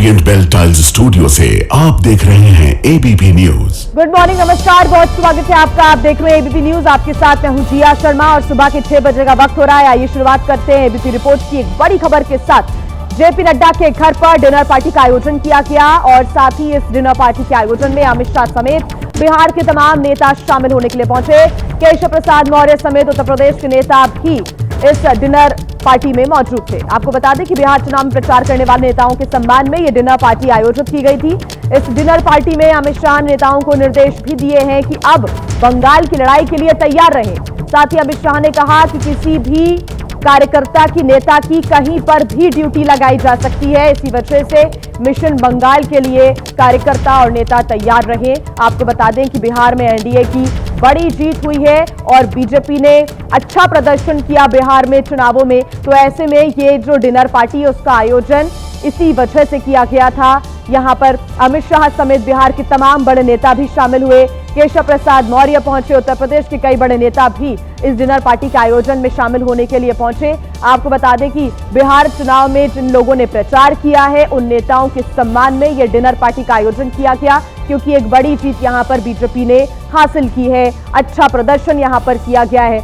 Orient bell tiles studio से आप देख रहे हैं एबीपी न्यूज। गुड मॉर्निंग, नमस्कार, बहुत स्वागत है आपका। आप देख रहे हैं एबीपी न्यूज। आपके साथ मैं हूं जिया शर्मा और सुबह के 6 बजे का वक्त हो रहा है। आइए शुरुआत करते हैं एबीपी रिपोर्ट की एक बड़ी खबर के साथ। जेपी नड्डा के घर पर डिनर पार्टी का आयोजन किया गया और साथ ही इस डिनर पार्टी के आयोजन में अमित शाह समेत बिहार के तमाम नेता शामिल होने के लिए पहुंचे। केशव प्रसाद मौर्य समेत उत्तर प्रदेश के नेता भी इस डिनर पार्टी में मौजूद थे। आपको बता दें कि बिहार चुनाव में प्रचार करने वाले नेताओं के सम्मान में यह डिनर पार्टी आयोजित की गई थी। इस डिनर पार्टी में अमित शाह ने नेताओं को निर्देश भी दिए हैं कि अब बंगाल की लड़ाई के लिए तैयार रहें। साथ ही अमित शाह ने कहा कि किसी भी कार्यकर्ता की, नेता की कहीं पर भी ड्यूटी लगाई जा सकती है। इसी वजह से मिशन बंगाल के लिए कार्यकर्ता और नेता तैयार रहे। आपको बता दें कि बिहार में एनडीए की बड़ी जीत हुई है और बीजेपी ने अच्छा प्रदर्शन किया बिहार में चुनावों में। तो ऐसे में ये जो डिनर पार्टी है उसका आयोजन इसी वजह से किया गया था। यहां पर अमित शाह समेत बिहार के तमाम बड़े नेता भी शामिल हुए। केशव प्रसाद मौर्य पहुंचे। उत्तर प्रदेश के कई बड़े नेता भी इस डिनर पार्टी के आयोजन में शामिल होने के लिए पहुंचे। आपको बता दें कि बिहार चुनाव में जिन लोगों ने प्रचार किया है उन नेताओं के सम्मान में यह डिनर पार्टी का आयोजन किया गया, क्योंकि एक बड़ी जीत यहां पर बीजेपी ने हासिल की है। अच्छा प्रदर्शन यहां पर किया गया है।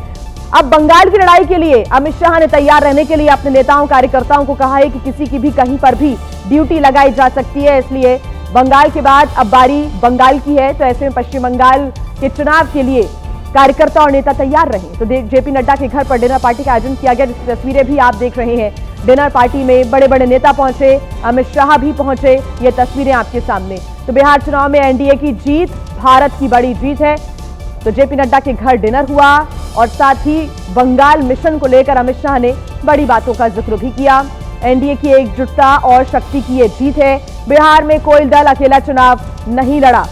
अब बंगाल की लड़ाई के लिए अमित शाह ने तैयार रहने के लिए अपने नेताओं कार्यकर्ताओं को कहा है कि किसी की भी कहीं पर भी ड्यूटी लगाई जा सकती है। इसलिए बंगाल के बाद अब बारी बंगाल की है। तो ऐसे में पश्चिम बंगाल के चुनाव के लिए कार्यकर्ता और नेता तैयार रहे। तो जेपी नड्डा के घर पर डिनर पार्टी का आयोजन किया गया, जिसकी तस्वीरें भी आप देख रहे हैं। डिनर पार्टी में बड़े बड़े नेता पहुंचे, अमित शाह भी पहुंचे। ये तस्वीरें आपके सामने। तो बिहार चुनाव में एनडीए की जीत भारत की बड़ी जीत है। तो जेपी नड्डा के घर डिनर हुआ और साथ ही बंगाल मिशन को लेकर अमित शाह ने बड़ी बातों का जिक्र भी किया। एनडीए की एकजुटता और शक्ति की ये जीत है। बिहार में कोई दल अकेला चुनाव नहीं लड़ा,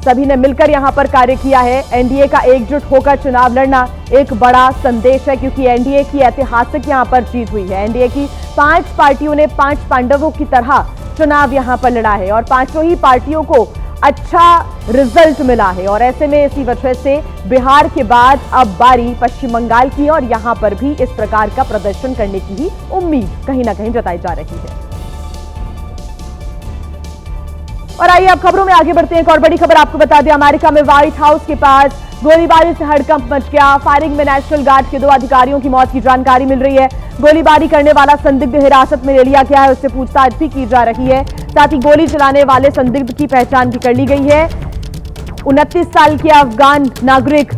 सभी ने मिलकर यहां पर कार्य किया है। एनडीए का एकजुट होकर चुनाव लड़ना एक बड़ा संदेश है, क्योंकि एनडीए की ऐतिहासिक यहां पर जीत हुई है। एनडीए की 5 पार्टियों ने 5 पांडवों की तरह चुनाव यहां पर लड़ा है और पांचों ही पार्टियों को अच्छा रिजल्ट मिला है। और ऐसे में इसी वजह से बिहार के बाद अब बारी पश्चिम बंगाल की है और यहां पर भी इस प्रकार का प्रदर्शन करने की ही उम्मीद कहीं ना कहीं जताई जा रही है। और आइए अब खबरों में आगे बढ़ते हैं। एक और बड़ी खबर आपको बता दें, अमेरिका में व्हाइट हाउस के पास गोलीबारी से हड़कंप मच गया। फायरिंग में नेशनल गार्ड के 2 अधिकारियों की मौत की जानकारी मिल रही है। गोलीबारी करने वाला संदिग्ध हिरासत में ले लिया गया है, उससे पूछताछ भी की जा रही है। साथ ही गोली चलाने वाले संदिग्ध की पहचान भी कर ली गई है। 29 साल के अफगान नागरिक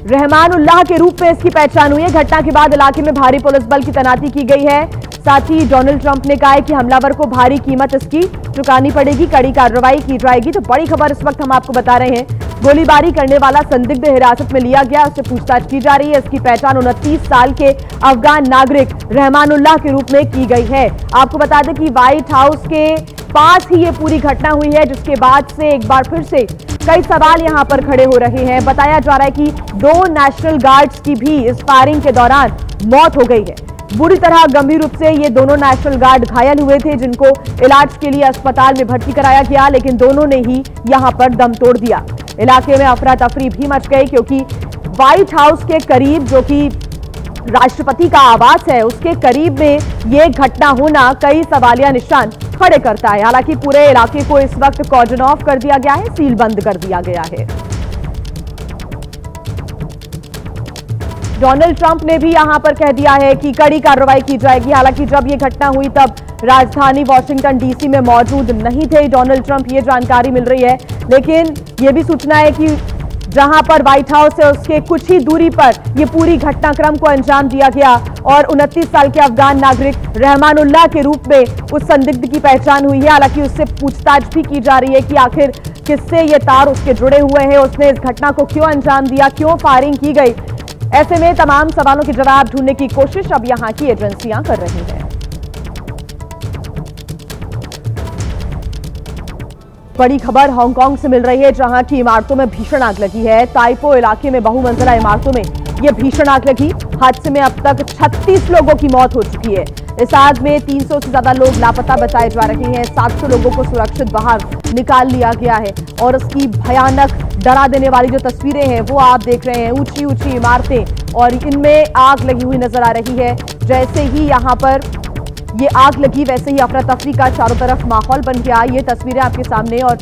रहमानुल्लाह के रूप में इसकी पहचान हुई है। घटना के बाद इलाके में भारी पुलिस बल की तैनाती की गई है। साथ ही डोनाल्ड ट्रंप ने कहा है कि हमलावर को भारी कीमत इसकी चुकानी पड़ेगी, कड़ी कार्रवाई की जाएगी। तो बड़ी खबर इस वक्त हम आपको बता रहे हैं, गोलीबारी करने वाला संदिग्ध हिरासत में लिया गया, उससे पूछताछ की जा रही है। इसकी पहचान 29 साल के अफगान नागरिक रहमानुल्लाह के रूप में की गई है। आपको बता दें कि व्हाइट हाउस के पास ही ये पूरी घटना हुई है, जिसके बाद से एक बार फिर से कई सवाल यहां पर खड़े हो रहे हैं। बताया जा रहा है कि 2 नेशनल गार्ड्स की भी इस फायरिंग के दौरान मौत हो गई है। बुरी तरह गंभीर रूप से ये दोनों नेशनल गार्ड घायल हुए थे, जिनको इलाज के लिए अस्पताल में भर्ती कराया गया, लेकिन दोनों ने ही यहां पर दम तोड़ दिया। इलाके में अफरा तफरी भी मच गई, क्योंकि व्हाइट हाउस के करीब, जो कि राष्ट्रपति का आवास है, उसके करीब में ये घटना होना कई सवालिया निशान खड़े करता है। हालांकि पूरे इलाके को इस वक्त कॉर्डन ऑफ कर दिया गया है, सील बंद कर दिया गया है। डोनाल्ड ट्रंप ने भी यहां पर कह दिया है कि कड़ी कार्रवाई की जाएगी। हालांकि जब यह घटना हुई तब राजधानी वॉशिंगटन डीसी में मौजूद नहीं थे डोनाल्ड ट्रंप, ये जानकारी मिल रही है। लेकिन यह भी सूचना है कि जहां पर व्हाइट हाउस है उसके कुछ ही दूरी पर यह पूरी घटनाक्रम को अंजाम दिया गया और 29 साल के अफगान नागरिक रहमानुल्लाह के रूप में उस संदिग्ध की पहचान हुई है। हालांकि उससे पूछताछ भी की जा रही है कि आखिर किससे ये तार उसके जुड़े हुए हैं, उसने इस घटना को क्यों अंजाम दिया, क्यों फायरिंग की गई। ऐसे में तमाम सवालों के जवाब ढूंढने की कोशिश अब यहां की एजेंसियां कर रही हैं। बड़ी खबर हांगकांग से मिल रही है, जहां की इमारतों में भीषण आग लगी है। ताइपो इलाके में बहुमंजिला इमारतों में यह भीषण आग लगी। हादसे में अब तक 36 लोगों की मौत हो चुकी है। इस आग में 300 से ज्यादा लोग लापता बताए जा रहे हैं। 700 लोगों को सुरक्षित बाहर निकाल लिया गया है और उसकी भयानक, डरा देने वाली जो तस्वीरें हैं वो आप देख रहे हैं। ऊंची ऊंची इमारतें और इनमें आग लगी हुई नजर आ रही है। जैसे ही यहां पर ये आग लगी वैसे ही अफरा तफरी का चारों तरफ माहौल बन गया। ये तस्वीरें आपके सामने, और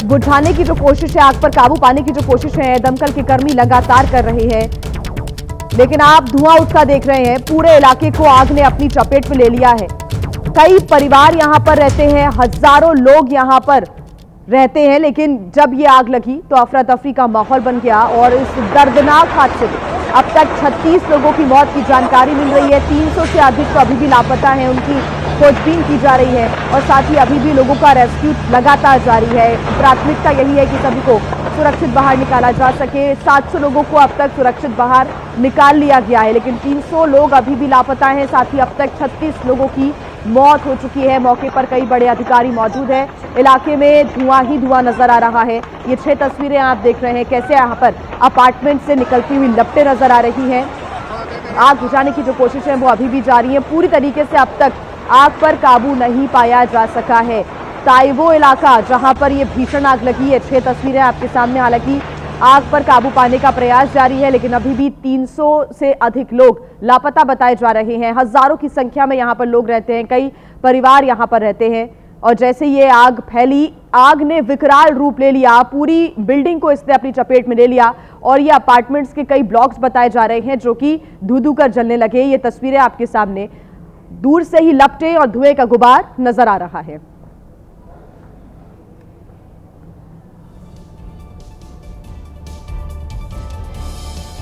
बुझाने की जो कोशिश है, आग पर काबू पाने की जो कोशिश है, दमकल के कर्मी लगातार कर रहे हैं, लेकिन आप धुआं उठता देख रहे हैं। पूरे इलाके को आग ने अपनी चपेट में ले लिया है। कई परिवार यहां पर रहते हैं, हजारों लोग यहां पर रहते हैं, लेकिन जब ये आग लगी तो अफरा तफरी का माहौल बन गया। और इस दर्दनाक हादसे में अब तक 36 लोगों की मौत की जानकारी मिल रही है। 300 से अधिक तो अभी भी लापता हैं, उनकी खोजबीन की जा रही है, और साथ ही अभी भी लोगों का रेस्क्यू लगातार जारी है। प्राथमिकता यही है कि सभी को सुरक्षित बाहर निकाला जा सके। 700 लोगों को अब तक सुरक्षित बाहर निकाल लिया गया है, लेकिन 300 लोग अभी भी लापता हैं। साथ ही अब तक 36 लोगों की मौत हो चुकी है। मौके पर कई बड़े अधिकारी मौजूद हैं। इलाके में धुआं ही धुआं नजर आ रहा है। ये 6 तस्वीरें आप देख रहे हैं, कैसे यहाँ पर अपार्टमेंट से निकलती हुई लपटें नजर आ रही हैं। आग बुझाने की जो कोशिश है वो अभी भी जारी है। पूरी तरीके से अब तक आग पर काबू नहीं पाया जा सका है। ताइवो इलाका जहां पर ये भीषण आग लगी है, 6 तस्वीरें आपके सामने। हालांकि आग पर काबू पाने का प्रयास जारी है, लेकिन अभी भी 300 से अधिक लोग लापता बताए जा रहे हैं। हजारों की संख्या में यहाँ पर लोग रहते हैं, कई परिवार यहाँ पर रहते हैं। और जैसे ये आग फैली, आग ने विकराल रूप ले लिया, पूरी बिल्डिंग को इसने अपनी चपेट में ले लिया, और ये अपार्टमेंट्स के कई ब्लॉक्स बताए जा रहे हैं जो कि धू-धू कर जलने लगे। ये तस्वीरें आपके सामने, दूर से ही लपटें और धुएं का गुबार नजर आ रहा है।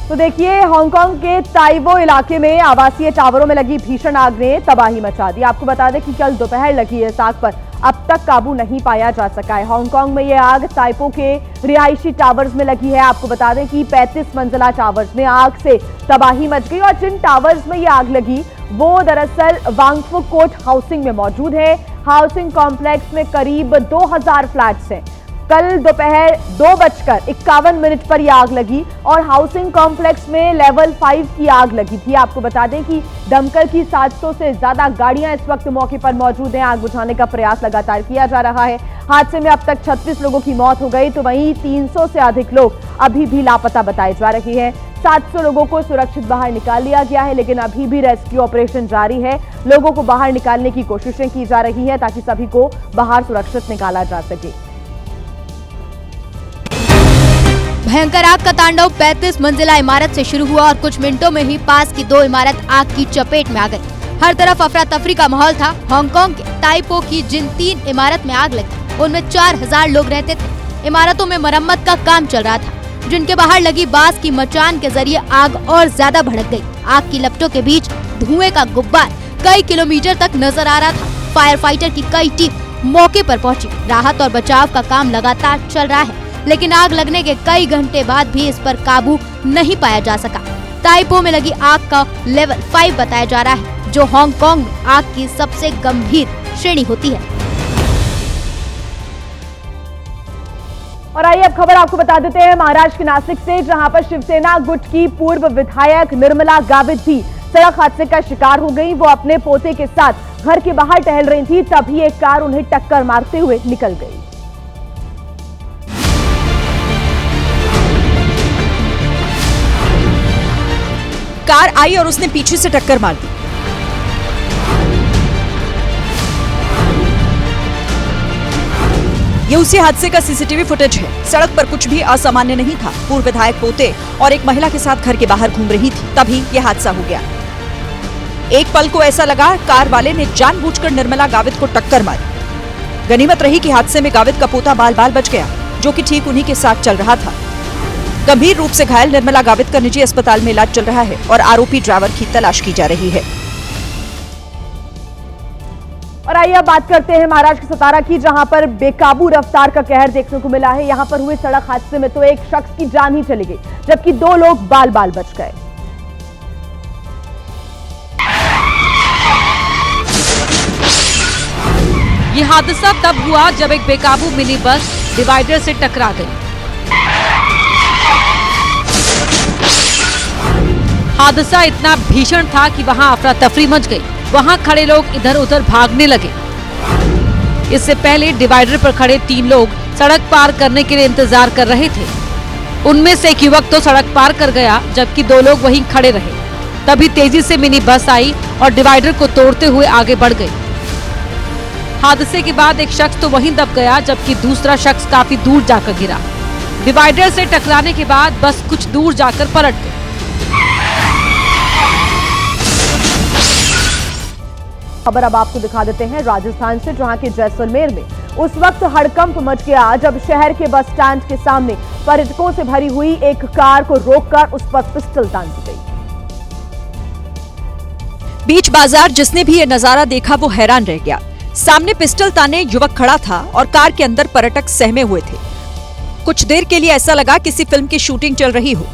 तो देखिए, हांगकांग के ताइवो इलाके में आवासीय टावरों में लगी भीषण आग ने तबाही मचा दी। आपको बता दें कि कल दोपहर लगी इस आग पर अब तक काबू नहीं पाया जा सका है। हांगकांग में यह आग ताइपो के रिहायशी टावर्स में लगी है। आपको बता दें कि 35 मंजिला टावर्स में आग से तबाही मच गई, और जिन टावर्स में यह आग लगी वो दरअसल वांगफुक कोट हाउसिंग में मौजूद है। हाउसिंग कॉम्प्लेक्स में करीब 2000 फ्लैट्स हैं। कल दोपहर 2:51 पर यह आग लगी, और हाउसिंग कॉम्प्लेक्स में लेवल 5 की आग लगी थी। आपको बता दें कि दमकल की 700 से ज्यादा गाड़ियां इस वक्त मौके पर मौजूद हैं। आग बुझाने का प्रयास लगातार किया जा रहा है। हादसे में अब तक 36 लोगों की मौत हो गई, तो वहीं 300 से अधिक लोग अभी भी लापता बताए जा रहे हैं। 700 लोगों को सुरक्षित बाहर निकाल लिया गया है, लेकिन अभी भी रेस्क्यू ऑपरेशन जारी है। लोगों को बाहर निकालने की कोशिशें की जा रही हैं ताकि सभी को बाहर सुरक्षित निकाला जा सके। भयंकर आग का तांडव 35 मंजिला इमारत से शुरू हुआ और कुछ मिनटों में ही पास की 2 इमारत आग की चपेट में आ गई। हर तरफ अफरा तफरी का माहौल था। हांगकांग के ताइपो की जिन 3 इमारत में आग लगी उनमें 4000 लोग रहते थे। इमारतों में मरम्मत का काम चल रहा था, जिनके बाहर लगी बांस की मचान के जरिए आग और ज्यादा भड़क गई। आग की लपटों के बीच धुएं का गुब्बार कई किलोमीटर तक नजर आ रहा था। फायर फाइटर की कई टीम मौके पर पहुंची। राहत और बचाव का काम लगातार चल रहा है, लेकिन आग लगने के कई घंटे बाद भी इस पर काबू नहीं पाया जा सका। ताइपो में लगी आग का लेवल 5 बताया जा रहा है, जो हांगकांग में आग की सबसे गंभीर श्रेणी होती है। और आइए अब खबर आपको बता देते हैं महाराष्ट्र के नासिक से, जहां पर शिवसेना गुट की पूर्व विधायक निर्मला गावित भी सड़क हादसे का शिकार हो गई। वो अपने पोते के साथ घर के बाहर टहल रही थी, तभी एक कार उन्हें टक्कर मारते हुए निकल गई। कार आई और उसने पीछे से टक्कर मार दी। ये उसी हादसे का सीसीटीवी फुटेज है। सड़क पर कुछ भी असामान्य नहीं था। पूर्व विधायक पोते और एक महिला के साथ घर के बाहर घूम रही थी, तभी ये हादसा हो गया। एक पल को ऐसा लगा कार वाले ने जानबूझकर निर्मला गावित को टक्कर मारी। गनीमत रही कि हादसे में गावित का पोता बाल बाल बच गया, जो कि ठीक उन्हीं के साथ चल रहा था। गंभीर रूप से घायल निर्मला गावित का निजी अस्पताल में इलाज चल रहा है और आरोपी ड्राइवर की तलाश की जा रही है। और आइए अब बात करते हैं महाराष्ट्र के सतारा की, जहां पर बेकाबू रफ्तार का कहर देखने को मिला है। यहां पर हुए सड़क हादसे में तो एक शख्स की जान ही चली गई, जबकि 2 लोग बाल बाल बच गए। ये हादसा तब हुआ जब एक बेकाबू मिनी बस डिवाइडर से टकरा गई। हादसा इतना भीषण था कि वहां अफरा तफरी मच गई। वहां खड़े लोग इधर उधर भागने लगे। इससे पहले डिवाइडर पर खड़े 3 लोग सड़क पार करने के लिए इंतजार कर रहे थे। उनमें से एक युवक तो सड़क पार कर गया, जबकि 2 लोग वहीं खड़े रहे। तभी तेजी से मिनी बस आई और डिवाइडर को तोड़ते हुए आगे बढ़ गई। हादसे के बाद एक शख्स तो वहीं दब गया, जबकि दूसरा शख्स काफी दूर जाकर गिरा। डिवाइडर से टकराने के बाद बस कुछ दूर जाकर पलट गई। खबर अब आपको दिखा देते हैं राजस्थान से, जहां के जैसलमेर में उस वक्त हड़कंप मच गया जब शहर के बस स्टैंड के सामने पर्यटकों से भरी हुई एक कार को रोककर उस पर पिस्टल तान दी गई। बीच बाजार जिसने भी ये नजारा देखा वो हैरान रह गया। सामने पिस्टल ताने युवक खड़ा था और कार के अंदर पर्यटक सहमे हुए थे। कुछ देर के लिए ऐसा लगा किसी फिल्म की शूटिंग चल रही हो।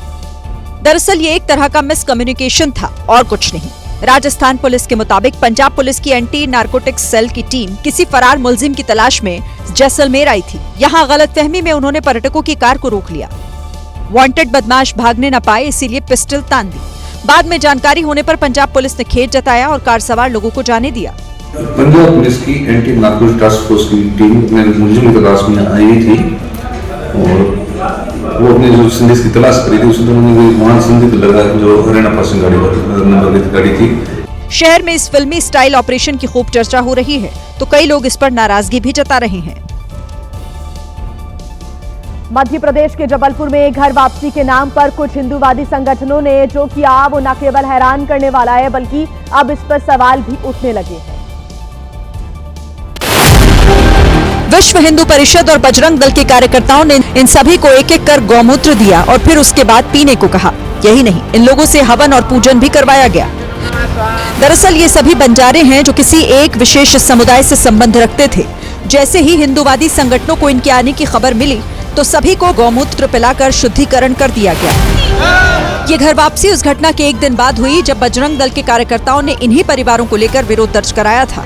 दरअसल ये एक तरह का मिसकम्युनिकेशन था और कुछ नहीं। राजस्थान पुलिस के मुताबिक पंजाब पुलिस की एंटी नारकोटिक्स सेल की टीम किसी फरार मुलजिम की तलाश में जैसलमेर आई थी। यहाँ गलतफहमी में उन्होंने पर्यटकों की कार को रोक लिया। वांटेड बदमाश भागने न पाए, इसीलिए पिस्टल तान दी। बाद में जानकारी होने पर पंजाब पुलिस ने खेद जताया और कार सवार लोगों को जाने दिया। पंजाब पुलिस की एंटी नारकोटिक्स टास्क फोर्स की टीम अपने मुलजिम की तलाश में आई हुई थी और वो अपने जो संदेश की तलाश करी थी, उसमें उन्होंने वहां संदिग्ध लगा जो हरियाणा पासिंग गाड़ी थी। शहर में इस फिल्मी स्टाइल ऑपरेशन की खूब चर्चा हो रही है, तो कई लोग इस पर नाराजगी भी जता रहे हैं। मध्य प्रदेश के जबलपुर में घर वापसी के नाम पर कुछ हिंदूवादी संगठनों ने जो किया वो न केवल हैरान करने वाला है, बल्कि अब इस पर सवाल भी उठने लगे हैं। विश्व हिंदू परिषद और बजरंग दल के कार्यकर्ताओं ने इन सभी को एक एक कर गौमूत्र दिया और फिर उसके बाद पीने को कहा। यही नहीं, इन लोगों से हवन और पूजन भी करवाया गया। दरअसल ये सभी बंजारे हैं जो किसी एक विशेष समुदाय से संबंध रखते थे। जैसे ही हिंदूवादी संगठनों को इनके आने की खबर मिली तो सभी को गौमूत्र पिलाकर शुद्धिकरण कर दिया गया। ये घर वापसी उस घटना के एक दिन बाद हुई जब बजरंग दल के कार्यकर्ताओं ने इन्हीं परिवारों को लेकर विरोध दर्ज कराया था।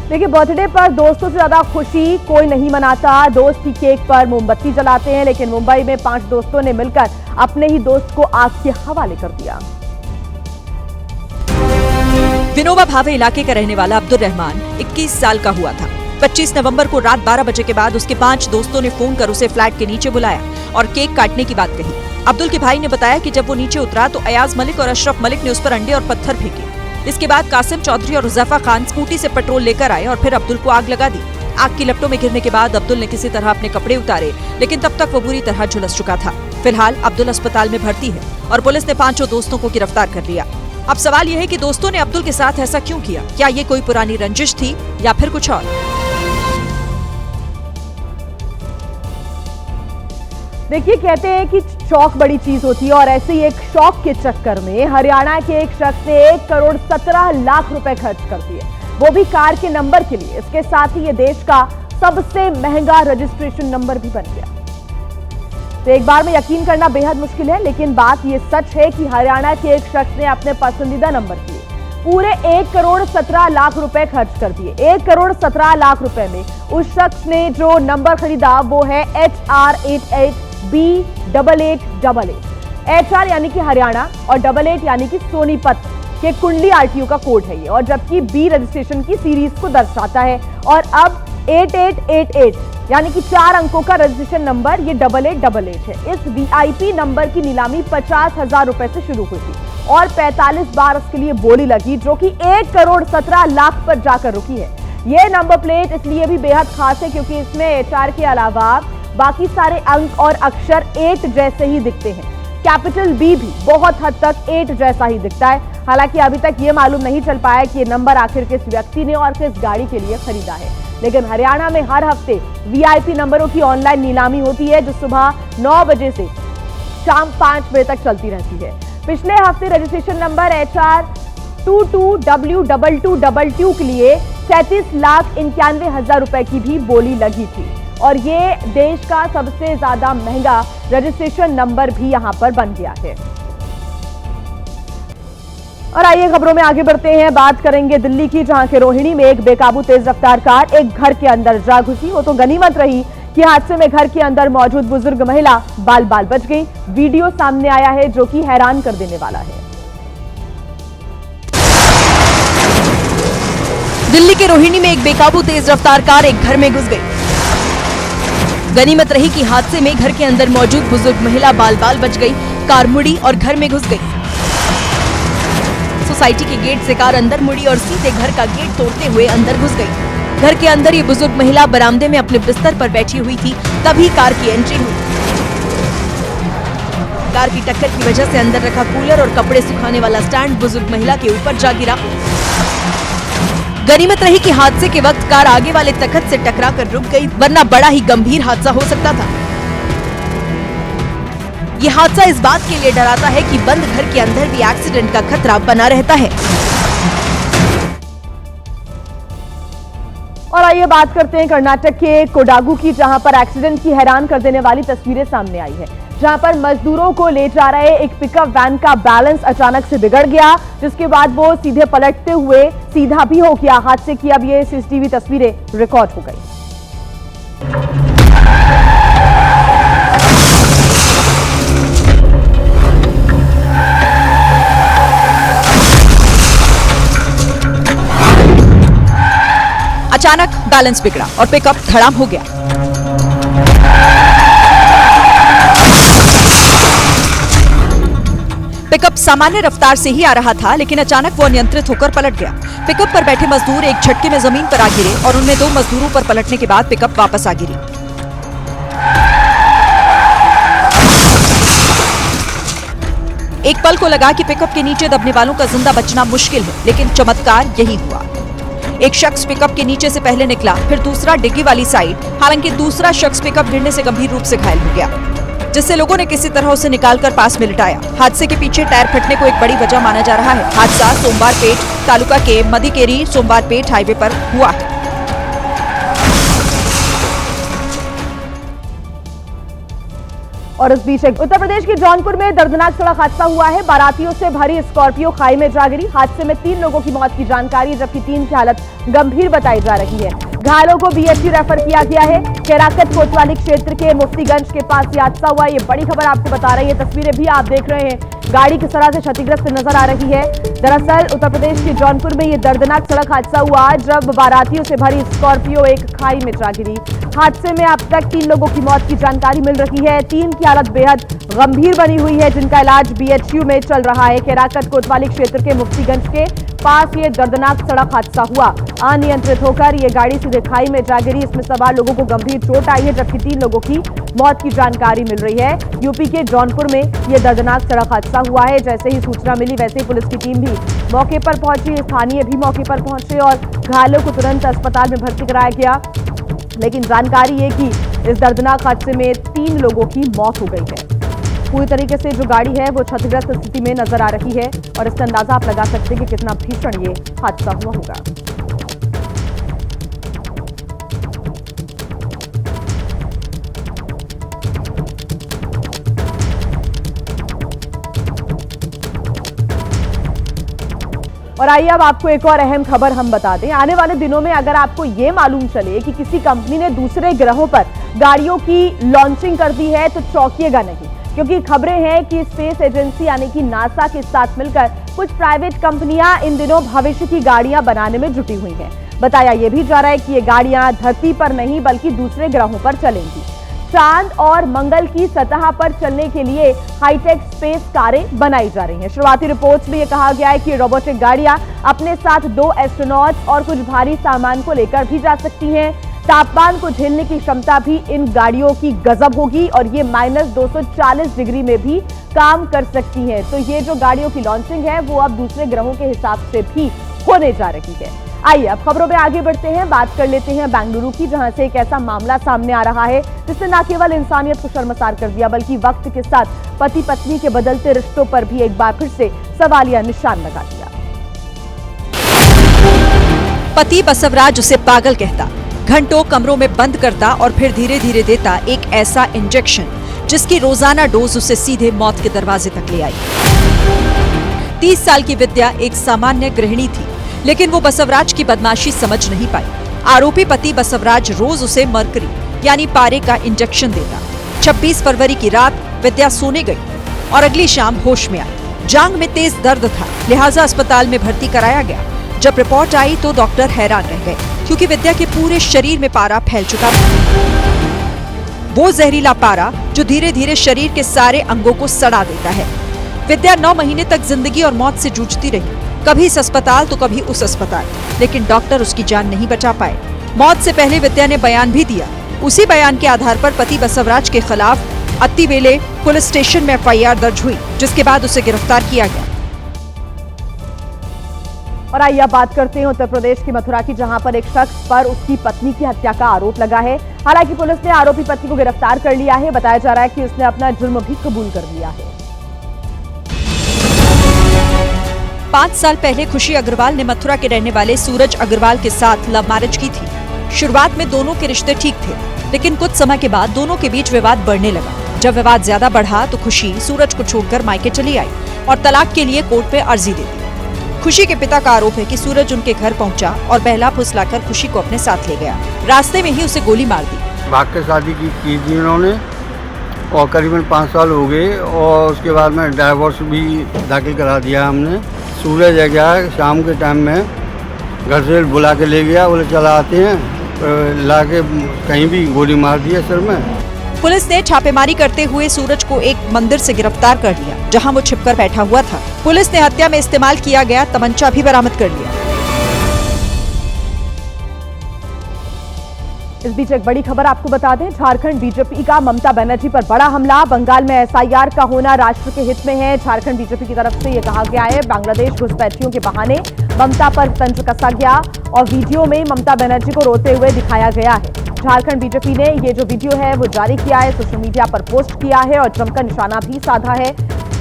देखिए, बर्थडे पर दोस्तों से ज्यादा खुशी कोई नहीं मनाता। दोस्त ही केक पर मोमबत्ती जलाते हैं, लेकिन मुंबई में 5 दोस्तों ने मिलकर अपने ही दोस्त को आग के हवाले कर दिया। विनोबा भावे इलाके का रहने वाला अब्दुल रहमान 21 साल का हुआ था। 25 नवंबर को रात 12 बजे के बाद उसके 5 दोस्तों ने फोन कर उसे फ्लैट के नीचे बुलाया और केक काटने की बात कही। अब्दुल के भाई ने बताया कि जब वो नीचे उतरा तो अयाज मलिक और अशरफ मलिक ने उस पर अंडे और पत्थर फेंके। इसके बाद कासिम चौधरी और हुज़ैफा खान स्कूटी से पेट्रोल लेकर आए और फिर अब्दुल को आग लगा दी। आग की लपटों में गिरने के बाद अब्दुल ने किसी तरह अपने कपड़े उतारे, लेकिन तब तक वो बुरी तरह झुलस चुका था। फिलहाल अब्दुल अस्पताल में भर्ती है और पुलिस ने 5 दोस्तों को गिरफ्तार कर लिया। अब सवाल यह है कि दोस्तों ने अब्दुल के साथ ऐसा क्यों किया? क्या ये कोई पुरानी रंजिश थी या फिर कुछ और? देखिए, कहते हैं कि शौक बड़ी चीज होती है और ऐसे ही एक शौक के चक्कर में हरियाणा के एक शख्स ने 1 करोड़ 17 लाख रुपए खर्च कर दिए, वो भी कार के नंबर के लिए। इसके साथ ही ये देश का सबसे महंगा रजिस्ट्रेशन नंबर भी बन गया। तो एक बार में यकीन करना बेहद मुश्किल है, लेकिन बात ये सच है कि हरियाणा के एक शख्स ने अपने पसंदीदा नंबर के लिए पूरे 1 करोड़ 17 लाख रुपए खर्च कर दिए। 1 करोड़ 17 लाख रुपए में उस शख्स ने जो नंबर खरीदा वो है HR88B8888। HR यानी कि हरियाणा और 88 यानी कि सोनीपत के कुंडली RTO का कोड है ये, और जबकि B रजिस्ट्रेशन की सीरीज को दर्शाता है। और अब 8888 यानी कि 4 अंकों का रजिस्ट्रेशन नंबर ये 8888 है। इस VIP नंबर की नीलामी 50,000 रुपए से शुरू हुई थी और 45 बार इसके लिए बोली लगी, जो कि 1 करोड़ 17 लाख पर जाकर रुकी है। ये नंबर प्लेट इसलिए भी बेहद खास है क्योंकि इसमें HR के अलावा बाकी सारे अंक और अक्षर 8 जैसे ही दिखते हैं। कैपिटल B भी बहुत हद तक 8 जैसा ही दिखता है। हालांकि अभी तक ये मालूम नहीं चल पाया कि ये नंबर आखिर किस व्यक्ति ने और किस गाड़ी के लिए खरीदा है। लेकिन हरियाणा में हर हफ्ते VIP नंबरों की ऑनलाइन नीलामी होती है, जो सुबह 9 बजे से शाम 5 बजे तक चलती रहती है। पिछले हफ्ते रजिस्ट्रेशन नंबर HR22W2222 के लिए 37,91,000 रुपए की भी बोली लगी थी और ये देश का सबसे ज्यादा महंगा रजिस्ट्रेशन नंबर भी यहां पर बन गया है। और आइए खबरों में आगे बढ़ते हैं। बात करेंगे दिल्ली की, जहां के रोहिणी में एक बेकाबू तेज रफ्तार कार एक घर के अंदर जा घुसी। वो तो गनीमत रही कि हादसे में घर के अंदर मौजूद बुजुर्ग महिला बाल बाल बच गई। वीडियो सामने आया है जो कि हैरान कर देने वाला है। दिल्ली के रोहिणी में एक बेकाबू तेज रफ्तार कार एक घर में घुस गई। गनीमत रही कि हादसे में घर के अंदर मौजूद बुजुर्ग महिला बाल बाल बच गई। कार मुड़ी और घर में घुस गई। सोसाइटी के गेट से कार अंदर मुड़ी और सीधे घर का गेट तोड़ते हुए अंदर घुस गई। घर के अंदर ये बुजुर्ग महिला बरामदे में अपने बिस्तर पर बैठी हुई थी, तभी कार की एंट्री हुई। कार की टक्कर की वजह से अंदर रखा कूलर और कपड़े सुखाने वाला स्टैंड बुजुर्ग महिला के ऊपर जा गिरा। गनीमत रही कि हादसे के वक्त कार आगे वाले तख्त से टकरा कर रुक गई, वरना बड़ा ही गंभीर हादसा हो सकता था। ये हादसा इस बात के लिए डराता है कि बंद घर के अंदर भी एक्सीडेंट का खतरा बना रहता है। और आइए बात करते हैं कर्नाटक के कोडागु की, जहां पर एक्सीडेंट की हैरान कर देने वाली तस्वीरें सामने आई है, जहां पर मजदूरों को ले जा रहे एक पिकअप वैन का बैलेंस अचानक से बिगड़ गया, जिसके बाद वो सीधे पलटते हुए सीधा भी हो गया। हादसे की अब ये सीसीटीवी तस्वीरें रिकॉर्ड हो गई। अचानक बैलेंस बिगड़ा और पिकअप धड़ाम हो गया। पिकअप सामान्य रफ्तार से ही आ रहा था, लेकिन अचानक वो अनियंत्रित होकर पलट गया। पिकअप पर बैठे मजदूर एक झटके में जमीन पर आ गिरे और उनमें 2 मजदूरों पर पलटने के बाद पिकअप वापस आ गिरी। एक पल को लगा कि पिकअप के नीचे दबने वालों का जिंदा बचना मुश्किल है, लेकिन चमत्कार यही हुआ। एक शख्स पिकअप के नीचे से पहले निकला, फिर दूसरा डिग्गी वाली साइड। हालांकि दूसरा शख्स पिकअप गिरने से गंभीर रूप से घायल हो गया, जिससे लोगों ने किसी तरह उसे निकालकर पास में लिटाया। हादसे के पीछे टायर फटने को एक बड़ी वजह माना जा रहा है। हादसा सोमवारपेट तालुका के मधिकेरी सोमवारपेट हाईवे पर हुआ है। और इस बीच उत्तर प्रदेश के जौनपुर में दर्दनाक सड़क हादसा हुआ है। बारातियों से भरी स्कॉर्पियो खाई में जा गिरी। हादसे में 3 लोगों की मौत की जानकारी, जबकि 3 की हालत गंभीर बताई जा रही है। घायलों को बीएचयू रेफर किया गया है। केराकत कोतवाली क्षेत्र के मुफ्तीगंज के पास ये हादसा हुआ। ये बड़ी खबर आपको बता रही है, तस्वीरें भी आप देख रहे हैं। गाड़ी किस तरह से क्षतिग्रस्त नजर आ रही है। दरअसल उत्तर प्रदेश के जौनपुर में ये दर्दनाक सड़क हादसा हुआ, जब बारातियों से भरी स्कॉर्पियो एक खाई में जा गिरी। हादसे में अब तक 3 लोगों की मौत की जानकारी मिल रही है। 3 की हालत बेहद गंभीर बनी हुई है, जिनका इलाज बीएचयू में चल रहा है। केराकत कोतवाली क्षेत्र के मुफ्तीगंज के पास ये दर्दनाक सड़क हादसा हुआ। अनियंत्रित होकर ये गाड़ी सीधे खाई में जा गिरी। इसमें सवार लोगों को गंभीर चोट आई है, जबकि 3 लोगों की मौत की जानकारी मिल रही है। यूपी के जौनपुर में ये दर्दनाक सड़क हादसा हुआ है। जैसे ही सूचना मिली, वैसे ही पुलिस की टीम भी मौके पर पहुंची। स्थानीय भी मौके पर पहुंचे और घायलों को तुरंत अस्पताल में भर्ती कराया गया। लेकिन जानकारी है कि इस दर्दनाक हादसे में 3 लोगों की मौत हो गई है। पूरी तरीके से जो गाड़ी है वो क्षतिग्रस्त स्थिति में नजर आ रही है, और इससे अंदाजा आप लगा सकते हैं कि कितना भीषण ये हादसा हुआ होगा। और आइए अब आपको एक और अहम खबर हम बता दें। आने वाले दिनों में अगर आपको ये मालूम चले कि किसी कंपनी ने दूसरे ग्रहों पर गाड़ियों की लॉन्चिंग कर दी है, तो चौंकिएगा नहीं, क्योंकि खबरें हैं कि स्पेस एजेंसी यानी कि नासा के साथ मिलकर कुछ प्राइवेट कंपनियां इन दिनों भविष्य की गाड़ियां बनाने में जुटी हुई हैं। बताया यह भी जा रहा है कि ये गाड़ियां धरती पर नहीं बल्कि दूसरे ग्रहों पर चलेंगी। चांद और मंगल की सतह पर चलने के लिए हाईटेक स्पेस कारें बनाई जा रही हैं। शुरुआती रिपोर्ट्स में यह कहा गया है कि रोबोटिक गाड़ियां अपने साथ 2 एस्ट्रोनॉट्स और कुछ भारी सामान को लेकर भी जा सकती हैं। तापमान को झेलने की क्षमता भी इन गाड़ियों की गजब होगी, और ये -240 डिग्री में भी काम कर सकती हैं। तो ये जो गाड़ियों की लॉन्चिंग है वो अब दूसरे ग्रहों के हिसाब से भी होने जा रही है। आइए अब खबरों में आगे बढ़ते हैं। बात कर लेते हैं बेंगलुरु की, जहां से एक ऐसा मामला सामने आ रहा है जिसने न केवल इंसानियत को शर्मसार कर दिया, बल्कि वक्त के साथ पति पत्नी के बदलते रिश्तों पर भी एक बार फिर से सवालिया निशान लगा दिया। पति बसवराज उसे पागल कहता, घंटों कमरों में बंद करता और फिर धीरे धीरे देता एक ऐसा इंजेक्शन जिसकी रोजाना डोज उसे सीधे मौत के दरवाजे तक ले आई। 30 साल की विद्या एक सामान्य गृहिणी थी, लेकिन वो बसवराज की बदमाशी समझ नहीं पाई। आरोपी पति बसवराज रोज उसे मरकरी यानी पारे का इंजेक्शन देता। 26 फरवरी की रात विद्या सोने गई और अगली शाम होश में आई। जांघ में तेज दर्द था, लिहाजा अस्पताल में भर्ती कराया गया। जब रिपोर्ट आई तो डॉक्टर हैरान रह गए, क्योंकि विद्या के पूरे शरीर में पारा फैल चुका था। वो जहरीला पारा जो धीरे धीरे शरीर के सारे अंगों को सड़ा देता है। विद्या 9 महीने तक जिंदगी और मौत से जूझती रही, कभी इस अस्पताल तो कभी उस अस्पताल, लेकिन डॉक्टर उसकी जान नहीं बचा पाए। मौत से पहले विद्या ने बयान भी दिया। उसी बयान के आधार पर पति बसवराज के खिलाफ अत्तीवेले पुलिस स्टेशन में FIR दर्ज हुई, जिसके बाद उसे गिरफ्तार किया गया। और आइए अब बात करते हैं उत्तर प्रदेश की मथुरा की, जहां पर एक शख्स पर उसकी पत्नी की हत्या का आरोप लगा है। हालांकि पुलिस ने आरोपी पति को गिरफ्तार कर लिया है। बताया जा रहा है कि उसने अपना जुर्म भी कबूल कर लिया है। 5 साल पहले खुशी अग्रवाल ने मथुरा के रहने वाले सूरज अग्रवाल के साथ लव मैरिज की थी। शुरुआत में दोनों के रिश्ते ठीक थे, लेकिन कुछ समय के बाद दोनों के बीच विवाद बढ़ने लगा। जब विवाद ज्यादा बढ़ा तो खुशी सूरज को छोड़कर मायके चली आई और तलाक के लिए कोर्ट में अर्जी दे दी। खुशी के पिता का आरोप है कि सूरज उनके घर पहुंचा और बहला फुसलाकर खुशी को अपने साथ ले गया। रास्ते में ही उसे गोली मार दी। भाग के शादी की थी उन्होंने और करीबन 5 साल हो गए और उसके बाद में डाइवोर्स भी दाखिल करा दिया हमने। सूरज है क्या शाम के टाइम में घर से बुला के ले गया, बोले चला आते हैं, ला के कहीं भी गोली मार दिया सर में। पुलिस ने छापेमारी करते हुए सूरज को एक मंदिर से गिरफ्तार कर लिया, जहां वो छिपकर बैठा हुआ था। पुलिस ने हत्या में इस्तेमाल किया गया तमंचा भी बरामद कर लिया। इस बीच एक बड़ी खबर आपको बता दें, झारखंड बीजेपी का ममता बनर्जी पर बड़ा हमला। बंगाल में SIR का होना राष्ट्र के हित में है। झारखंड बीजेपी की तरफ से यह कहा गया है, बांग्लादेश घुसपैठियों के बहाने ममता पर तंज कसा गया और वीडियो में ममता बनर्जी को रोते हुए दिखाया गया है। झारखंड बीजेपी ने ये जो वीडियो है वो जारी किया है, सोशल मीडिया पर पोस्ट किया है और जमकर निशाना भी साधा है।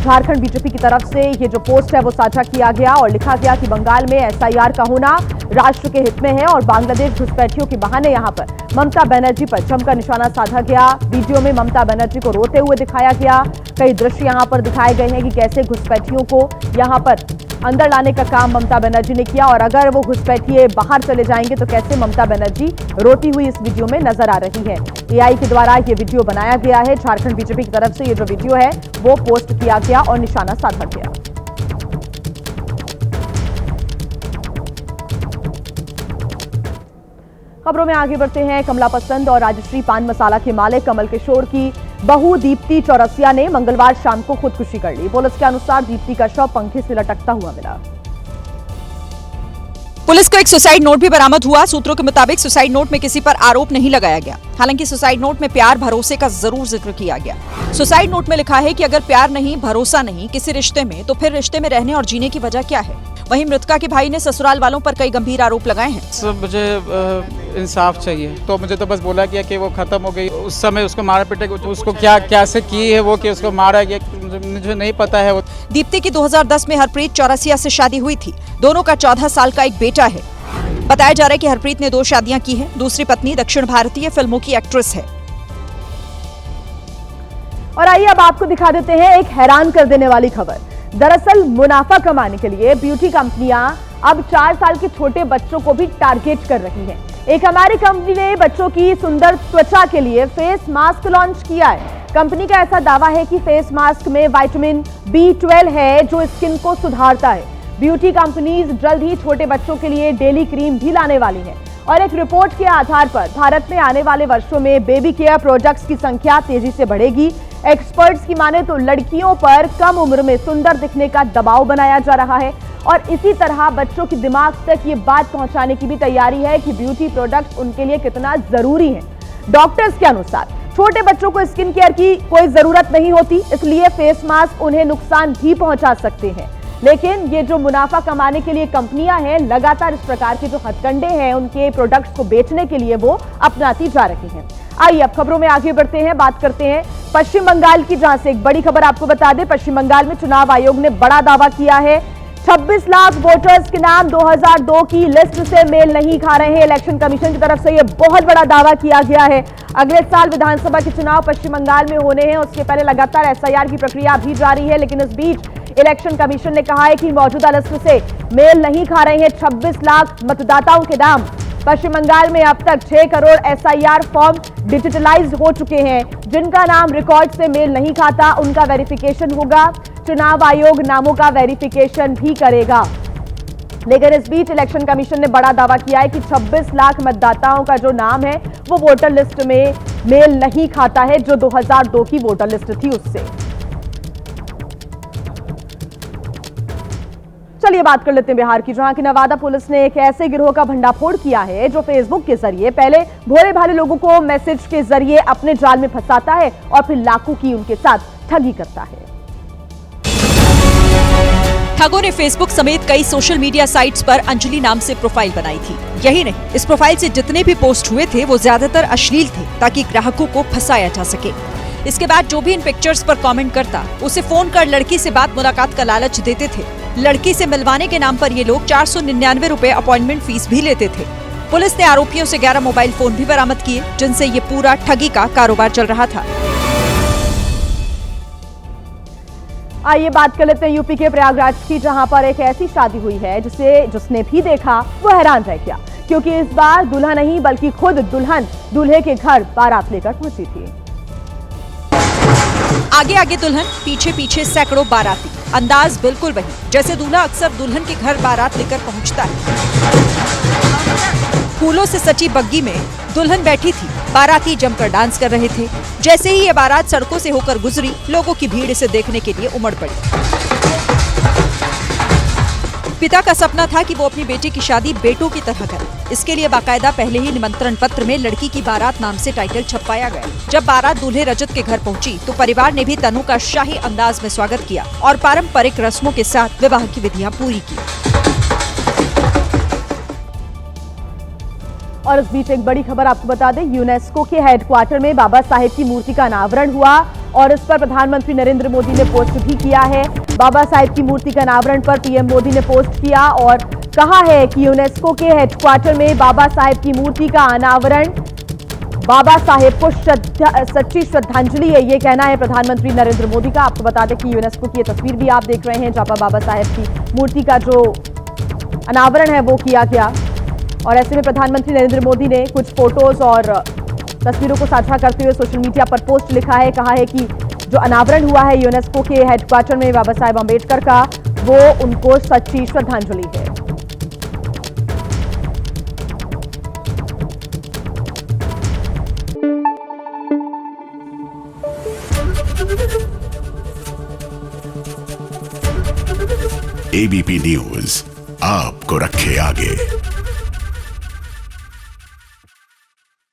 झारखंड बीजेपी की तरफ से ये जो पोस्ट है वो साझा किया गया और लिखा गया कि बंगाल में SIR का होना राष्ट्र के हित में है और बांग्लादेश घुसपैठियों के बहाने यहां पर ममता बनर्जी पर जमकर निशाना साधा गया। वीडियो में ममता बनर्जी को रोते हुए दिखाया गया। कई दृश्य यहां पर दिखाए गए हैं कि कैसे घुसपैठियों को यहां पर अंदर लाने का काम ममता बनर्जी ने किया और अगर वो घुसपैठिए बाहर चले जाएंगे तो कैसे ममता बनर्जी रोती हुई इस वीडियो में नजर आ रही है। AI के द्वारा ये वीडियो बनाया गया है। झारखंड बीजेपी की तरफ से ये जो वीडियो है वो पोस्ट किया गया और निशाना साधा गया। खबरों में आगे बढ़ते हैं। कमला पसंद और राजश्री पान मसाला के मालिक कमल किशोर की बहू दीप्ति चौरसिया ने मंगलवार शाम को खुदकुशी कर ली। पुलिस के अनुसार दीप्ति का शव पंखे से लटकता हुआ मिला। पुलिस को एक सुसाइड नोट भी बरामद हुआ। सूत्रों के मुताबिक सुसाइड नोट में किसी पर आरोप नहीं लगाया गया। हालांकि सुसाइड नोट में प्यार भरोसे का जरूर जिक्र किया गया। सुसाइड नोट में लिखा है कि अगर प्यार नहीं, भरोसा नहीं किसी रिश्ते में, तो फिर रिश्ते में रहने और जीने की वजह क्या है। वहीं मृतका के भाई ने ससुराल वालों पर कई गंभीर आरोप लगाए हैं। मुझे इंसाफ चाहिए, तो मुझे तो बस बोला गया कि वो खत्म हो गई। उस समय उसको मारा पीटे, उसको क्या कैसे की है वो कि उसको मारा गया, मुझे नहीं पता है। वो दीप्ति की 2010 में हरप्रीत चौरसिया से शादी हुई थी। दोनों का 14 साल का एक बेटा है। बताया जा रहा है कि हरप्रीत ने 2 शादियां की हैं। दूसरी पत्नी दक्षिण भारतीय फिल्मों की एक्ट्रेस है। और आइए अब आपको दिखा देते हैं एक हैरान कर देने वाली खबर। दरअसल मुनाफा कमाने के लिए ब्यूटी कंपनियां अब 4 साल के छोटे बच्चों को भी टारगेट कर रही हैं। एक हमारी कंपनी ने बच्चों की सुंदर त्वचा के लिए फेस मास्क लॉन्च किया है। कंपनी का ऐसा दावा है कि फेस मास्क में विटामिन B12 है जो स्किन को सुधारता है। ब्यूटी कंपनीज जल्द ही छोटे बच्चों के लिए डेली क्रीम भी लाने वाली हैं और एक रिपोर्ट के आधार पर भारत में आने वाले वर्षों में बेबी केयर प्रोडक्ट्स की संख्या तेजी से बढ़ेगी। एक्सपर्ट्स की माने तो लड़कियों पर कम उम्र में सुंदर दिखने का दबाव बनाया जा रहा है और इसी तरह बच्चों के दिमाग तक ये बात पहुंचाने की भी तैयारी है कि ब्यूटी प्रोडक्ट्स उनके लिए कितना जरूरी है। डॉक्टर्स के अनुसार छोटे बच्चों को स्किन केयर की कोई जरूरत नहीं होती, इसलिए फेस मास्क उन्हें नुकसान भी पहुंचा सकते हैं। लेकिन ये जो मुनाफा कमाने के लिए कंपनियां हैं, लगातार इस प्रकार के जो हथकंडे हैं उनके प्रोडक्ट्स को बेचने के लिए वो अपनाती जा रही हैं। आइए अब खबरों में आगे बढ़ते हैं, बात करते हैं पश्चिम बंगाल की, जहां से एक बड़ी खबर आपको बता दें। पश्चिम बंगाल में चुनाव आयोग ने बड़ा दावा किया है। 26 लाख वोटर्स के नाम 2002 की लिस्ट से मेल नहीं खा रहे हैं। इलेक्शन कमीशन की तरफ से यह बहुत बड़ा दावा किया गया है। अगले साल विधानसभा के चुनाव पश्चिम बंगाल में होने हैं। उसके पहले लगातार SIR की प्रक्रिया भी जारी है, लेकिन इस बीच इलेक्शन कमीशन ने कहा है कि मौजूदा लिस्ट से मेल नहीं खा रहे हैं 26 लाख मतदाताओं के नाम। पश्चिम बंगाल में अब तक 6 करोड़ SIR फॉर्म डिजिटलाइज हो चुके हैं। जिनका नाम रिकॉर्ड से मेल नहीं खाता उनका वेरिफिकेशन होगा। चुनाव आयोग नामों का वेरिफिकेशन भी करेगा। लेकिन इस बीच इलेक्शन कमीशन ने बड़ा दावा किया है कि 26 लाख मतदाताओं का जो नाम है वो वोटर लिस्ट में मेल नहीं खाता है जो 2002 की वोटर लिस्ट थी उससे। चलिए बात कर लेते हैं बिहार की, जहां की नवादा पुलिस ने एक ऐसे गिरोह का भंडाफोड़ किया है जो फेसबुक के जरिए पहले भोले भाले लोगों को मैसेज के जरिए अपने जाल में फंसाता है और फिर लाखों की उनके साथ ठगी करता है। ठगों ने फेसबुक समेत कई सोशल मीडिया साइट्स पर अंजलि नाम से प्रोफाइल बनाई थी। यही नहीं, इस प्रोफाइल से जितने भी पोस्ट हुए थे वो ज्यादातर अश्लील थे ताकि ग्राहकों को फंसाया जा सके। इसके बाद जो भी इन पिक्चर्स पर कमेंट करता उसे फोन कर लड़की से बात मुलाकात का लालच देते थे। लड़की से मिलवाने के नाम पर ये लोग 499 रुपए अपॉइंटमेंट फीस भी लेते थे। पुलिस ने आरोपियों से 11 मोबाइल फोन भी बरामद किए जिनसे ये पूरा ठगी का कारोबार चल रहा था। आइए बात कर लेते हैं यूपी के प्रयागराज की, जहां पर एक ऐसी शादी हुई है जिसने भी देखा वो हैरान रह गया, क्योंकि इस बार दूल्हा नहीं बल्कि खुद दुल्हन दूल्हे के घर बारात लेकर पहुंची थी। आगे आगे दुल्हन, पीछे पीछे सैकड़ों बाराती। अंदाज बिल्कुल वही जैसे दूल्हा अक्सर दुल्हन के घर बारात लेकर पहुंचता है। फूलों से सजी बग्गी में दुल्हन बैठी थी, बाराती जमकर डांस कर रहे थे। जैसे ही ये बारात सड़कों से होकर गुजरी, लोगों की भीड़ इसे देखने के लिए उमड़ पड़ी। पिता का सपना था कि वो अपनी बेटी की शादी बेटों की तरह करे। इसके लिए बाकायदा पहले ही निमंत्रण पत्र में लड़की की बारात नाम से टाइटल छपवाया गया। जब बारात दूल्हे रजत के घर पहुंची तो परिवार ने भी तनु का शाही अंदाज में स्वागत किया और पारंपरिक रस्मों के साथ विवाह की विधियां पूरी की। और इस बीच एक बड़ी खबर आपको बता दें, यूनेस्को के हेडक्वार्टर में बाबा साहेब की मूर्ति का अनावरण हुआ और इस पर प्रधानमंत्री नरेंद्र मोदी ने पोस्ट भी किया है। बाबा साहेब की मूर्ति का अनावरण पर पीएम मोदी ने पोस्ट किया और कहा है कि यूनेस्को के हेडक्वार्टर में बाबा साहेब की मूर्ति का अनावरण बाबा साहेब को सच्ची श्रद्धांजलि है, ये कहना है प्रधानमंत्री नरेंद्र मोदी का। आपको बता दें कि यूनेस्को की ये तस्वीर भी आप देख रहे हैं, जहां पर बाबा साहेब की मूर्ति का जो अनावरण है वो किया गया। और ऐसे में प्रधानमंत्री नरेंद्र मोदी ने कुछ फोटोज और तस्वीरों को साझा करते हुए सोशल मीडिया पर पोस्ट लिखा है, कहा है कि जो अनावरण हुआ है यूनेस्को के हेडक्वार्टर में बाबा साहेब अम्बेडकर का, वो उनको सच्ची श्रद्धांजलि है। एबीपी न्यूज आपको रखे आगे।